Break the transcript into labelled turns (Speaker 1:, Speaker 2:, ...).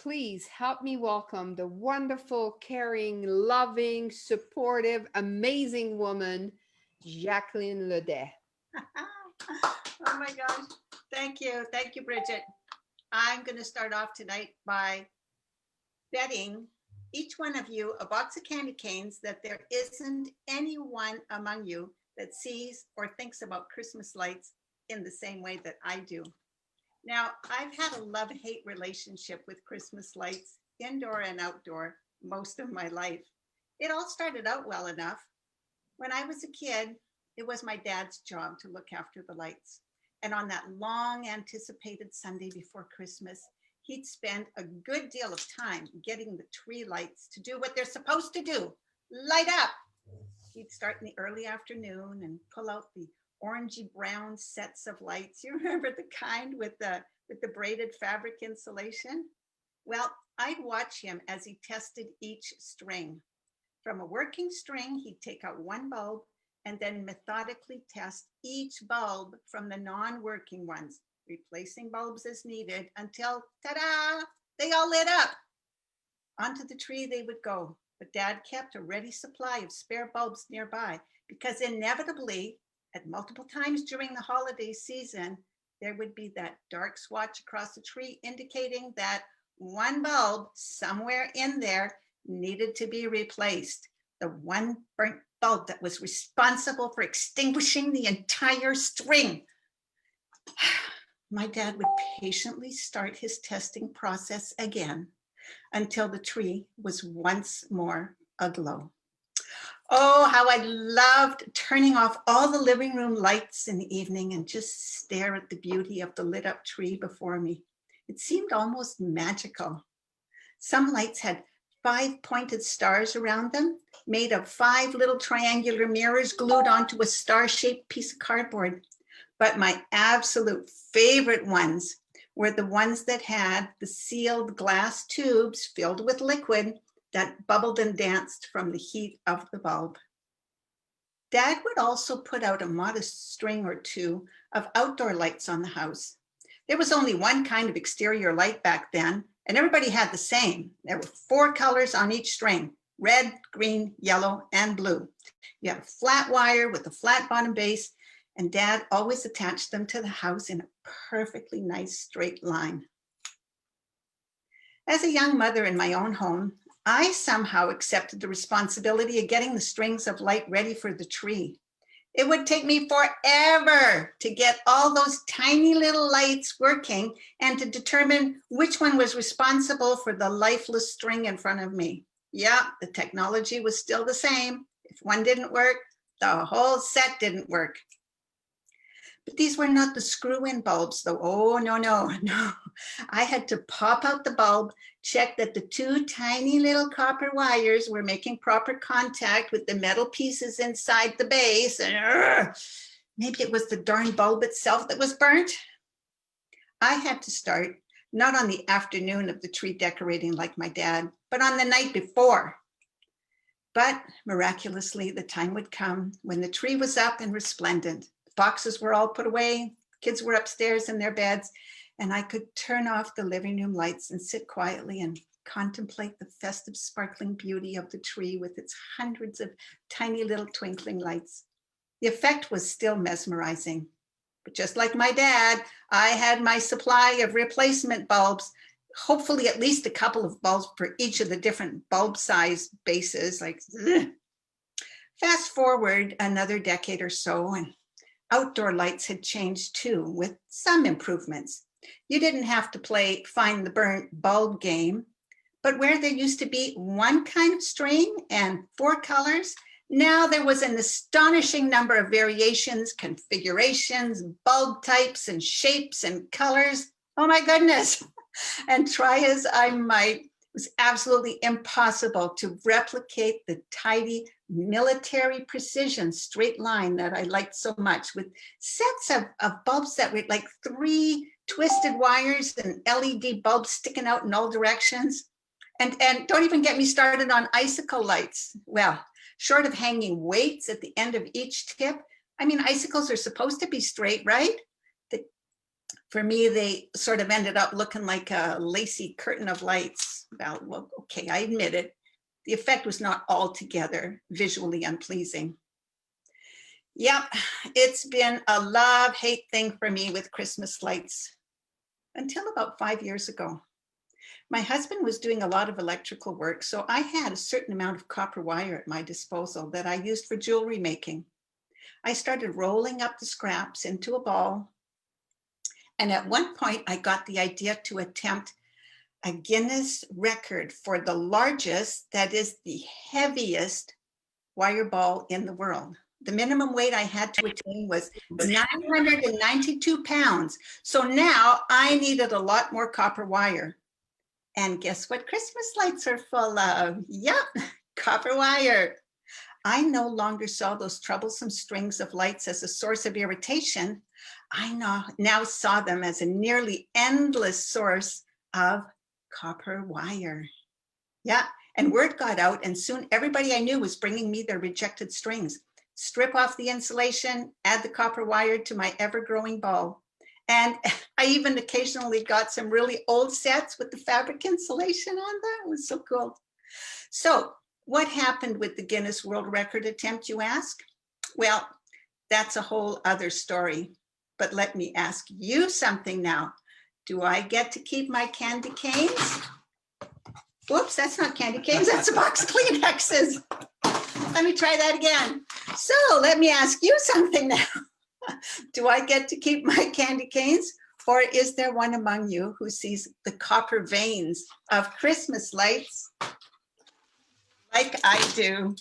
Speaker 1: please help me welcome the wonderful, caring, loving, supportive, amazing woman, Jacqueline Ledet.
Speaker 2: Oh my gosh. Thank you. Thank you, Brigitte. I'm going to start off tonight by betting each one of you a box of candy canes that there isn't anyone among you that sees or thinks about Christmas lights in the same way that I do. Now, I've had a love-hate relationship with Christmas lights, indoor and outdoor, most of my life. It all started out well enough. When I was a kid, it was my dad's job to look after the lights. And on that long anticipated Sunday before Christmas, he'd spend a good deal of time getting the tree lights to do what they're supposed to do, light up. He'd start in the early afternoon and pull out the orangey brown sets of lights. You remember the kind with the braided fabric insulation? Well, I'd watch him as he tested each string. From a working string, he'd take out one bulb and then methodically test each bulb from the non-working ones, replacing bulbs as needed until, ta-da, they all lit up. Onto the tree they would go, but Dad kept a ready supply of spare bulbs nearby because inevitably, at multiple times during the holiday season, there would be that dark swatch across the tree indicating that one bulb somewhere in there needed to be replaced. The one burnt bulb that was responsible for extinguishing the entire string. My dad would patiently start his testing process again until the tree was once more aglow. Oh, how I loved turning off all the living room lights in the evening and just stare at the beauty of the lit up tree before me. It seemed almost magical. Some lights had 5 pointed stars around them, made of 5 little triangular mirrors glued onto a star-shaped piece of cardboard. But my absolute favorite ones were the ones that had the sealed glass tubes filled with liquid that bubbled and danced from the heat of the bulb. Dad would also put out a modest string or two of outdoor lights on the house. There was only one kind of exterior light back then, and everybody had the same. There were 4 colors on each string: red, green, yellow, and blue. You had a flat wire with a flat bottom base, and Dad always attached them to the house in a perfectly nice straight line. As a young mother in my own home, I somehow accepted the responsibility of getting the strings of light ready for the tree. It would take me forever to get all those tiny little lights working and to determine which one was responsible for the lifeless string in front of me. Yeah, the technology was still the same. If one didn't work, the whole set didn't work. But these were not the screw-in bulbs, though. Oh, no. I had to pop out the bulb, check that the 2 tiny little copper wires were making proper contact with the metal pieces inside the base. And maybe it was the darn bulb itself that was burnt. I had to start, not on the afternoon of the tree decorating like my dad, but on the night before. But miraculously, the time would come when the tree was up and resplendent. Boxes were all put away, kids were upstairs in their beds, and I could turn off the living room lights and sit quietly and contemplate the festive sparkling beauty of the tree with its hundreds of tiny little twinkling lights. The effect was still mesmerizing, but just like my dad, I had my supply of replacement bulbs, hopefully at least a couple of bulbs for each of the different bulb size bases. Fast forward another decade or so, and outdoor lights had changed too, with some improvements. You didn't have to play find the burnt bulb game, but where there used to be one kind of string and 4 colors, now there was an astonishing number of variations, configurations, bulb types and shapes and colors. Oh my goodness. And try as I might, it was absolutely impossible to replicate the tidy military precision straight line that I liked so much, with sets of bulbs that were like 3 twisted wires and LED bulbs sticking out in all directions. And don't even get me started on icicle lights. Well, short of hanging weights at the end of each tip, I mean, icicles are supposed to be straight, right? For me, they sort of ended up looking like a lacy curtain of lights. Well, okay, I admit it. The effect was not altogether visually unpleasing. Yep, it's been a love-hate thing for me with Christmas lights until about 5 years ago. My husband was doing a lot of electrical work, so I had a certain amount of copper wire at my disposal that I used for jewelry making. I started rolling up the scraps into a ball, and at one point I got the idea to attempt a Guinness record for the largest, that is the heaviest wire ball in the world. The minimum weight I had to attain was 992 pounds. So now I needed a lot more copper wire. And guess what Christmas lights are full of? Yep, copper wire. I no longer saw those troublesome strings of lights as a source of irritation. I now saw them as a nearly endless source of copper wire. Yeah, and word got out, and soon everybody I knew was bringing me their rejected strings. Strip off the insulation, add the copper wire to my ever-growing ball. And I even occasionally got some really old sets with the fabric insulation on them. It was so cool. So what happened with the Guinness World Record attempt, you ask? Well, that's a whole other story. But let me ask you something now. Do I get to keep my candy canes? Whoops, that's not candy canes, that's a box of Kleenexes. Let me try that again. So let me ask you something now. Do I get to keep my candy canes? Or is there one among you who sees the copper veins of Christmas lights like I do?